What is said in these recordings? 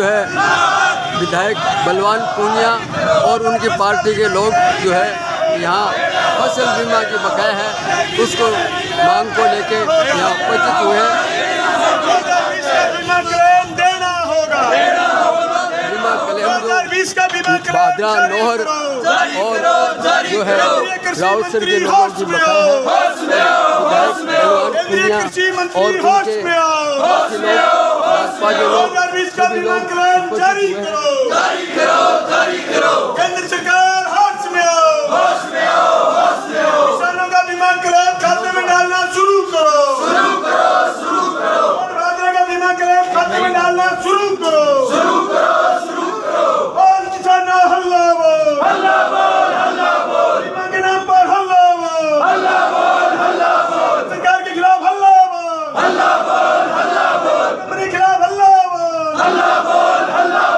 है विधायक बलवान पूनिया और उनकी पार्टी के लोग जो है यहाँ फसल बीमा की बकाया है उसको मांग को लेके यहाँ उपस्थित हुए हैं। बीमा क्लेम भादरा नोहर और जो है राउतसर के लोगों की बकाया है विधायक बलवान पूनिया और उनके भाजपा के लोग सभी लोग उपस्थित हुए हैं। केंद्र सरकार होश में आओ, किसानों का बीमा क्लेम खाते में डालना शुरू करो, और भादरा का बीमा क्लेम खाते में डालना शुरू करो, और किसानों हल्ला बोल, बीमा के नाम पर हल्ला बोल, सरकार के खिलाफ हल्ला बोल, कंपनी के खिलाफ हल्ला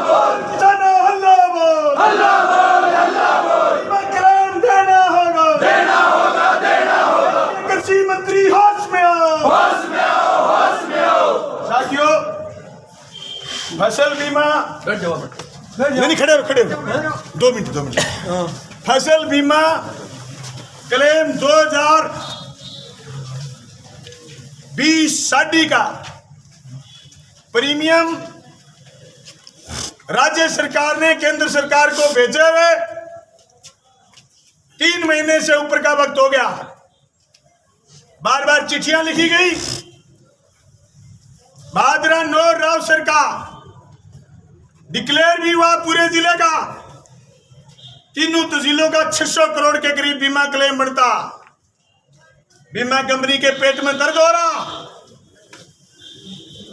बोल, किसानों हल्ला बोल, बीमा क्लेम देना होगा। कृषि मंत्री होश में आओ। साथियों, फसल बीमा नहीं, खड़े हो 2 मिनट। फसल बीमा क्लेम 2020 साडी का प्रीमियम राज्य सरकार ने केंद्र सरकार को भेजे हुए 3 महीने से ऊपर का वक्त हो गया। बार बार चिट्ठियां लिखी गई। भादरा नोहर राउतसर का डिक्लेयर भी हुआ पूरे जिले का। तीनों तहसीलों का 600 करोड़ के करीब बीमा क्लेम बनता। बीमा कंपनी के पेट में दर्द हो रहा।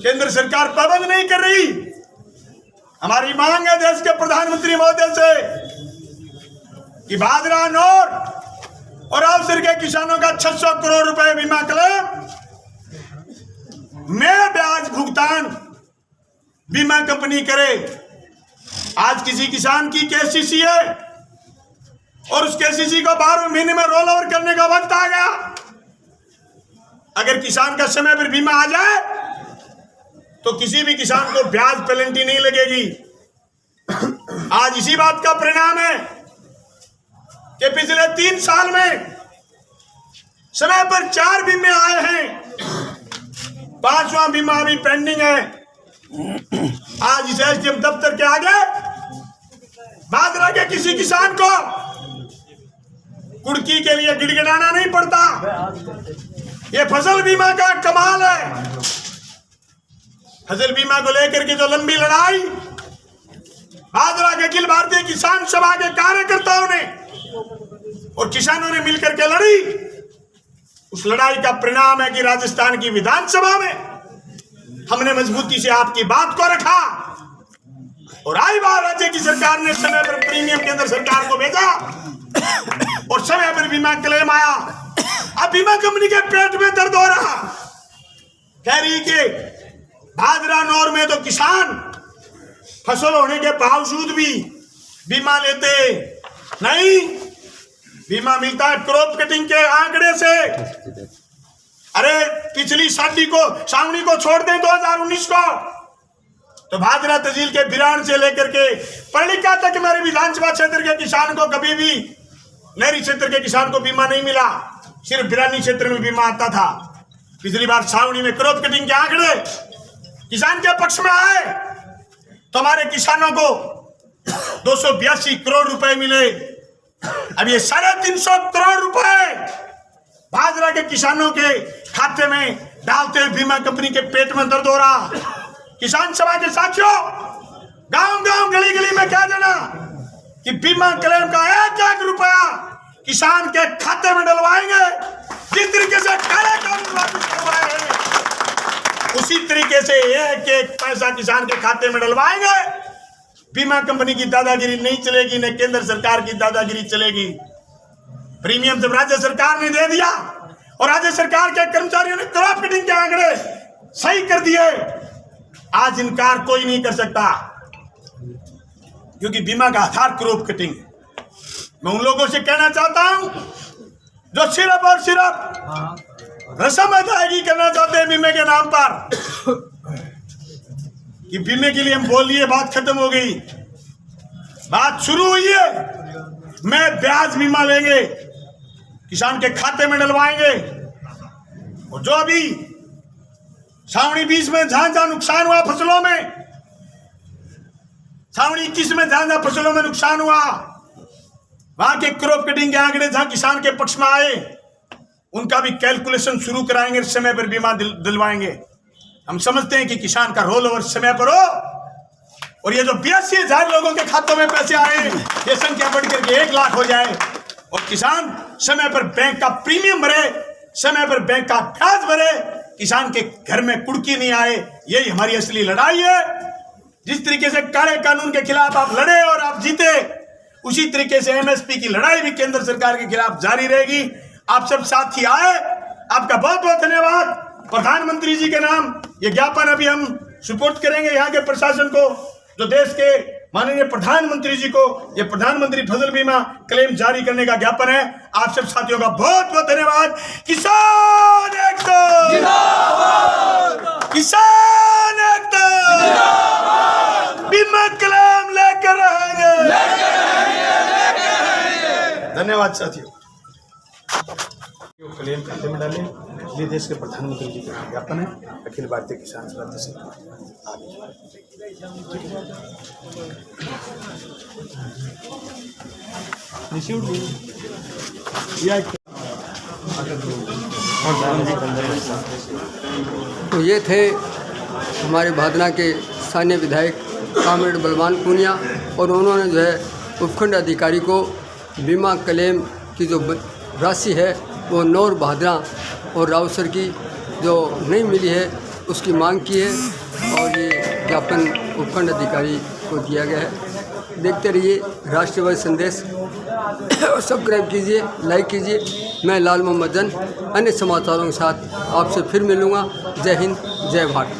केंद्र सरकार पाबंद नहीं कर रही। हमारी मांग है देश के प्रधानमंत्री महोदय से कि भादरा नोहर और राउतसर के किसानों का 600 करोड़ रुपए बीमा क्लेम में ब्याज भुगतान बीमा कंपनी करे। आज किसी किसान की केसीसी है और उस केसीसी को 12वें महीने में रोल ओवर करने का वक्त आ गया। अगर किसान का समय पर बीमा आ जाए तो किसी भी किसान को ब्याज पेनल्टी नहीं लगेगी। आज इसी बात का परिणाम है कि पिछले 3 साल में समय पर 4 बीमे आए हैं, 5वां बीमा अभी पेंडिंग है। आज इस एसडीएम दफ्तर के आगे भादरा के किसी किसान को कुड़की के लिए गिड़गिड़ाना नहीं पड़ता। ये फसल बीमा का कमाल है। फसल बीमा को लेकर के जो लंबी लड़ाई भादरा के अखिल भारतीय किसान सभा के कार्यकर्ताओं ने और किसानों ने मिलकर के लड़ी, उस लड़ाई का परिणाम है कि राजस्थान की विधानसभा में हमने मजबूती से आपकी बात को रखा और आई बार राज्य की सरकार ने समय पर प्रीमियम केंद्र सरकार को भेजा और समय पर बीमा क्लेम आया। अब बीमा कंपनी के पेट में दर्द हो रहा। कह रही कि भादरा नोहर में तो किसान फसल होने के बावजूद भी बीमा लेते नहीं। बीमा मिलता है क्रॉप कटिंग के आंकड़े से। अरे पिछली सावनी को छोड़ दें 2019 को तो भादरा तहसील के बिरान से लेकर के पर्लिका तक मेरे विधानसभा क्षेत्र के किसान को कभी भी नहरी क्षेत्र के किसान को बीमा नहीं मिला। सिर्फ बिरानी क्षेत्र में बीमा आता था। पिछली बार सावनी में क्रॉप कटिंग के आंकड़े किसान के पक्ष में आए तो हमारे किसानों को 282 करोड़ रुपए मिले। अब ये 350 करोड़ रुपए भादरा के किसानों के खाते में डालते हुए बीमा कंपनी के पेट में दर्द हो रहा। किसान सभा के साथियों, गांव-गांव गली-गली में कह देना कि बीमा क्लेम का 1-1 रुपया किसान के खाते में डलवाएंगे। जिस तरीके से काले कानून लागू करवाए हैं उसी तरीके से 1-1 पैसा किसान के खाते में डलवाएंगे। बीमा कंपनी की दादागिरी नहीं चलेगी, न केंद्र सरकार की दादागिरी चलेगी। प्रीमियम जब राज्य सरकार ने दे दिया और राज्य सरकार के कर्मचारियों ने क्रॉप कटिंग के आंकड़े सही कर दिए, आज इनकार कोई नहीं कर सकता क्योंकि बीमा का आधार क्रॉप कटिंग है। मैं उन लोगों से कहना चाहता हूं जो सिर्फ और सिर्फ रस्म अदायगी करना चाहते हैं बीमे के नाम पर। कि बीमे के लिए हम बोल लिए, बात खत्म हो गई। बात शुरू हुई है, मैं ब्याज बीमा लेंगे, किसान के खाते में डलवाएंगे। और जो अभी सावनी 20 में जहां जहां नुकसान हुआ फसलों में, सावनी 21 में जहां जहां फसलों में नुकसान हुआ, वहां के क्रॉप कटिंग के आंकड़े जहां किसान के पक्ष में आए, उनका भी कैलकुलेशन शुरू कराएंगे, समय पर बीमा दिलवाएंगे। हम समझते हैं कि किसान का रोल ओवर समय पर हो, और ये जो 82,000 लोगों के खातों में पैसे आए, ये संख्या बढ़कर के 1 लाख हो जाए, और किसान समय पर बैंक का प्रीमियम भरे, समय पर बैंक का ब्याज भरे, किसान के घर में कुड़की नहीं आए। यही हमारी असली लड़ाई है। जिस तरीके से काले कानून के खिलाफ आप लड़े और आप जीते, उसी तरीके से एमएसपी की लड़ाई भी केंद्र सरकार के खिलाफ जारी रहेगी। आप सब साथी आए, आपका बहुत बहुत धन्यवाद। प्रधानमंत्री जी के नाम ये ज्ञापन अभी हम सुपुर्द करेंगे यहाँ के प्रशासन को, जो देश के माननीय प्रधानमंत्री जी को ये प्रधानमंत्री फसल बीमा क्लेम जारी करने का ज्ञापन है। आप सब साथियों का बहुत बहुत धन्यवाद। किसान एकता जिंदाबाद, किसान एकता जिंदाबाद, बीमा क्लेम लेकर रहेंगे। धन्यवाद साथियों। क्लेम खाते में डालें, ये देश के प्रधानमंत्री जी का ज्ञापन है। अखिल भारतीय किसान सभा से तो ये थे हमारे भादना के स्थानीय विधायक कामरेड बलवान पूनिया, और उन्होंने जो है उपखंड अधिकारी को बीमा क्लेम की जो राशि है वो नौर भादना और रावसर की जो नहीं मिली है उसकी मांग की है, और ये ज्ञापन उपखंड अधिकारी को दिया गया है। देखते रहिए राष्ट्रवादी संदेश, सब्सक्राइब कीजिए, लाइक कीजिए। मैं लाल मोहम्मद जन अन्य समाचारों के साथ आपसे फिर मिलूँगा। जय हिंद, जय भारत।